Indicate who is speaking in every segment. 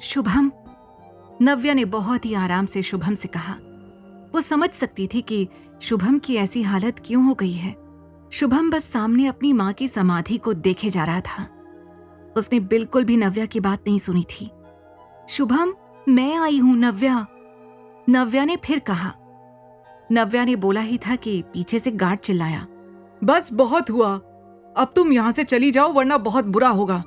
Speaker 1: शुभम, नव्या ने बहुत ही आराम से शुभम से कहा। वो समझ सकती थी कि शुभम की ऐसी हालत क्यों हो गई है। शुभम बस सामने अपनी माँ की समाधि को देखे जा रहा था। उसने बिल्कुल भी नव्या की बात नहीं सुनी थी। शुभम, मैं आई हूं नव्या, नव्या ने फिर कहा। नव्या ने बोला ही था कि पीछे से गार्ड चिल्लाया,
Speaker 2: बस बहुत हुआ, अब तुम यहाँ से चली जाओ वरना बहुत बुरा होगा।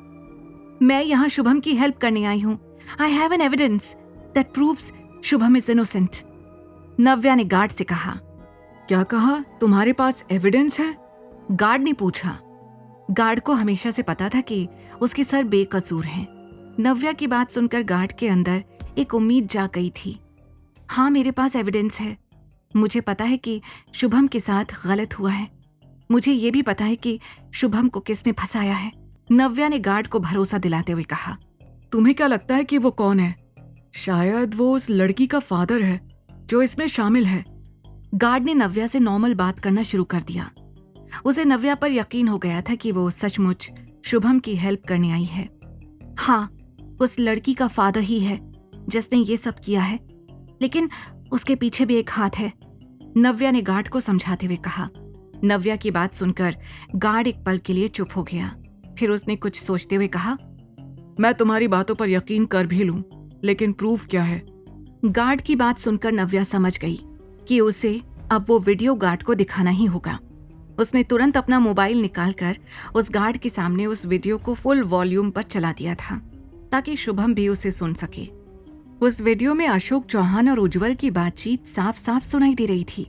Speaker 1: मैं यहाँ शुभम की हेल्प करने आई हूँ। I have an evidence that proves Shubham is innocent, Navya ने गार्ड से कहा।
Speaker 2: क्या कहा? तुम्हारे पास एविडेंस है?
Speaker 1: गार्ड ने पूछा। गार्ड को हमेशा से पता था कि उसके सर बेकसूर हैं। नव्या की बात सुनकर गार्ड के अंदर एक उम्मीद जाग गई थी। हाँ, मेरे पास एविडेंस है। मुझे पता है कि शुभम के साथ गलत हुआ है। मुझे ये भी पता है कि शुभम को किसने फंसाया है, नव्या ने गार्ड को भरोसा दिलाते हुए कहा।
Speaker 2: तुम्हें क्या लगता है कि वो कौन है? शायद वो उस लड़की का फादर है जो इसमें शामिल है।
Speaker 1: गार्ड ने नव्या से नॉर्मल बात करना शुरू कर दिया। उसे नव्या पर यकीन हो गया था कि वो सचमुच शुभम की हेल्प करने आई है। हाँ, उस लड़की का फादर ही है जिसने ये सब किया है, लेकिन उसके पीछे भी एक हाथ है, नव्या ने गार्ड को समझाते हुए कहा। नव्या की बात सुनकर गार्ड एक पल के लिए चुप हो गया। फिर उसने कुछ सोचते हुए कहा,
Speaker 2: मैं तुम्हारी बातों पर यकीन कर भी लूं, लेकिन प्रूफ क्या है?
Speaker 1: गार्ड की बात सुनकर नव्या समझ गई कि उसे अब वो वीडियो गार्ड को दिखाना ही होगा। उसने तुरंत अपना मोबाइल निकालकर उस गार्ड के सामने उस वीडियो को फुल वॉल्यूम पर चला दिया था ताकि शुभम भी उसे सुन सके। उस वीडियो में अशोक चौहान और उज्जवल की बातचीत साफ साफ सुनाई दे रही थी।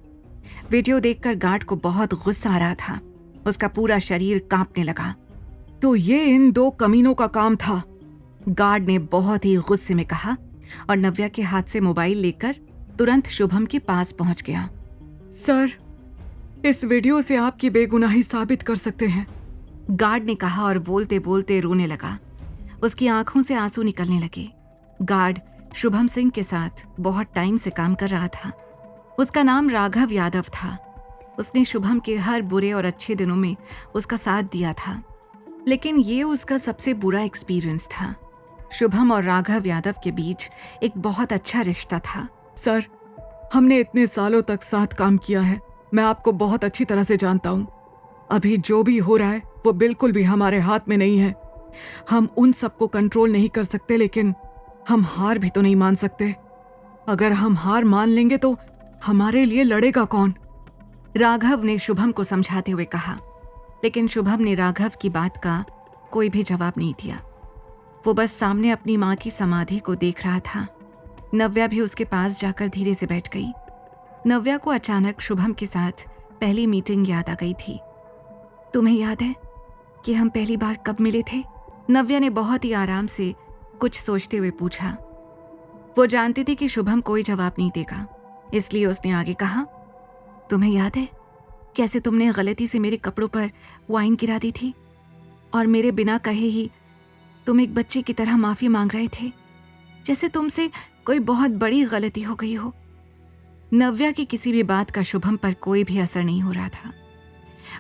Speaker 1: वीडियो देखकर गार्ड को बहुत गुस्सा आ रहा था। उसका पूरा शरीर कांपने लगा।
Speaker 2: तो ये इन दो कमीनों का काम था,
Speaker 1: गार्ड ने बहुत ही गुस्से में कहा और नव्या के हाथ से मोबाइल लेकर तुरंत शुभम के पास पहुंच गया।
Speaker 2: सर, इस वीडियो से आपकी बेगुनाही साबित कर सकते हैं,
Speaker 1: गार्ड ने कहा और बोलते बोलते रोने लगा। उसकी आंखों से आंसू निकलने लगे। गार्ड शुभम सिंह के साथ बहुत टाइम से काम कर रहा था। उसका नाम राघव यादव था। उसने शुभम के हर बुरे और अच्छे दिनों में उसका साथ दिया था, लेकिन ये उसका सबसे बुरा एक्सपीरियंस था। शुभम और राघव यादव के बीच एक बहुत अच्छा रिश्ता था।
Speaker 2: सर, हमने इतने सालों तक साथ काम किया है, मैं आपको बहुत अच्छी तरह से जानता हूँ। अभी जो भी हो रहा है वो बिल्कुल भी हमारे हाथ में नहीं है। हम उन सबको कंट्रोल नहीं कर सकते, लेकिन हम हार भी तो नहीं मान सकते। अगर हम हार मान लेंगे तो हमारे लिए लड़ेगा कौन?
Speaker 1: राघव ने शुभम को समझाते हुए कहा, लेकिन शुभम ने राघव की बात का कोई भी जवाब नहीं दिया। वो बस सामने अपनी माँ की समाधि को देख रहा था। नव्या भी उसके पास जाकर धीरे से बैठ गई। नव्या को अचानक शुभम के साथ पहली मीटिंग याद आ गई थी। तुम्हें याद है कि हम पहली बार कब मिले थे? नव्या ने बहुत ही आराम से कुछ सोचते हुए पूछा। वो जानती थी कि शुभम कोई जवाब नहीं देगा, इसलिए उसने आगे कहा, तुम्हें याद है कैसे तुमने गलती से मेरे कपड़ों पर वाइन गिरा दी थी और मेरे बिना कहे ही तुम एक बच्चे की तरह माफी मांग रहे थे, जैसे तुमसे कोई बहुत बड़ी गलती हो गई हो। नव्या की किसी भी बात का शुभम पर कोई भी असर नहीं हो रहा था।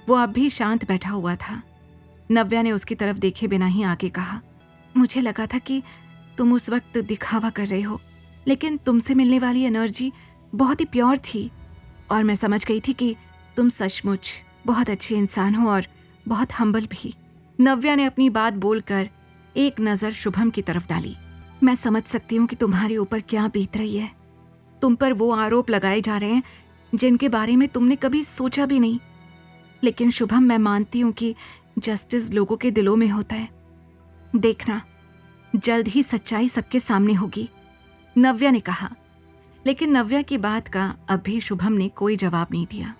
Speaker 1: वो अब भी शांत बैठा हुआ था। नव्या ने उसकी तरफ देखे बिना ही आगे कहा, मुझे लगा था कि तुम उस वक्त दिखावा कर रहे हो, लेकिन तुमसे मिलने वाली एनर्जी बहुत ही प्योर थी और मैं समझ गई थी कि तुम सचमुच बहुत अच्छे इंसान हो और बहुत हम्बल भी। नव्या ने अपनी बात बोलकर एक नज़र शुभम की तरफ डाली। मैं समझ सकती हूँ कि तुम्हारे ऊपर क्या बीत रही है। तुम पर वो आरोप लगाए जा रहे हैं जिनके बारे में तुमने कभी सोचा भी नहीं, लेकिन शुभम, मैं मानती हूँ कि जस्टिस लोगों के दिलों में होता है। देखना, जल्द ही सच्चाई सबके सामने होगी, नव्या ने कहा। लेकिन नव्या की बात का अब भी शुभम ने कोई जवाब नहीं दिया।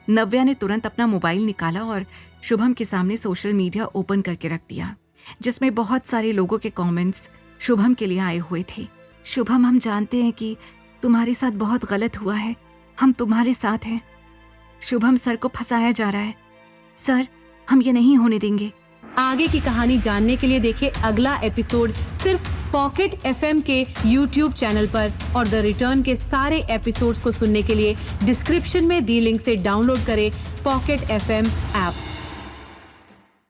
Speaker 1: नव्या ने तुरंत अपना मोबाइल निकाला और शुभम के सामने सोशल मीडिया ओपन करके रख दिया, जिसमें बहुत सारे लोगों के कमेंट्स शुभम के लिए आए हुए थे। शुभम, हम जानते हैं कि तुम्हारे साथ बहुत गलत हुआ है, हम तुम्हारे साथ हैं। शुभम, सर को फंसाया जा रहा है। सर, हम ये नहीं होने देंगे।
Speaker 3: आगे की कहानी जानने के लिए देखें अगला एपिसोड सिर्फ पॉकेट एफएम के यूट्यूब चैनल पर, और द रिटर्न के सारे एपिसोड्स को सुनने के लिए डिस्क्रिप्शन में दी लिंक से डाउनलोड करें पॉकेट एफएम ऐप।